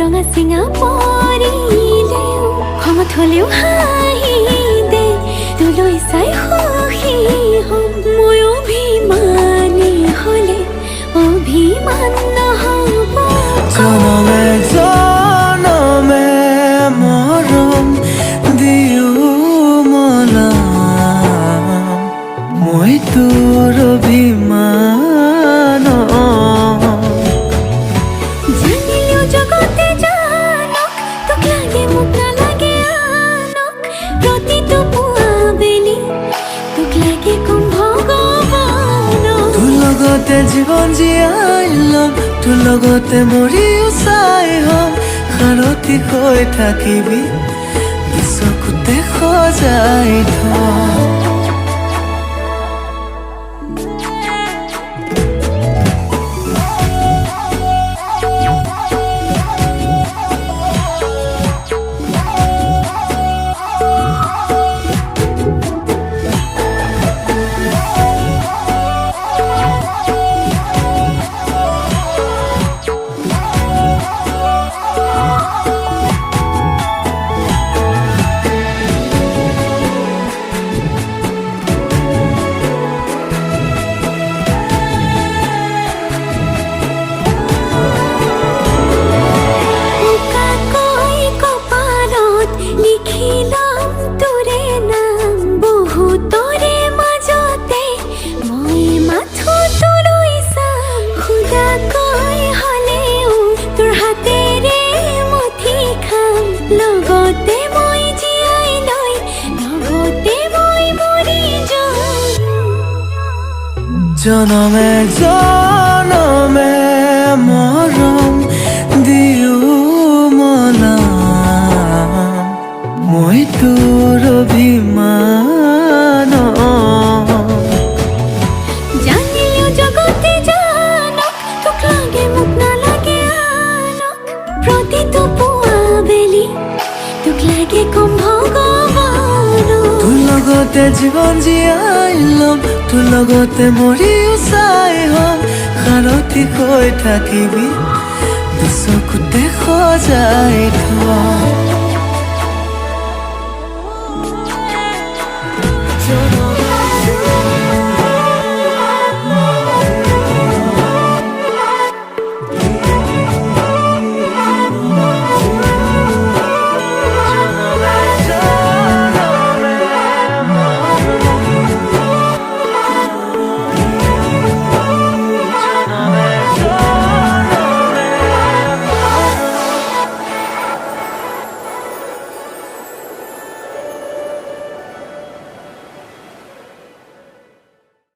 ৰঙা চিঙা পৰিলেও খঙত হ'লেও হাঁহি দে তোলৈ চাই সুখী হ'ম মই অভিমানী হ'লে অভিমান নহ'ব জনমে জনমে মৰম দিও মলাম মই তোৰ অভিমান জানিলেও জগতে জানক তোক লাগে মোক নালাগে আনক প্ৰতিটো পুৱা বেলি তোক লাগে কম ভগৱানক তোৰ লগতে জীৱন জীয়াই ল'ম তোৰ লগতে মৰিও চাই হ'ম সাৰথি হৈ থাকিবি চকুতে সজাই থম জনমে জনমে মৰম দিও মলাম মই তোৰ অভিমান জানিলেও জগতে জানক তোক লাগে মোক নালাগে আনক প্ৰতিটো পুৱা বেলি তোক লাগে কম ভগৱানক তোৰ লগতে জীৱন জীয়াই ল'ম তোৰ লগতে মৰিও চাই হ'ম সাৰথি হৈ থাকিবি চকুতে সজাই থম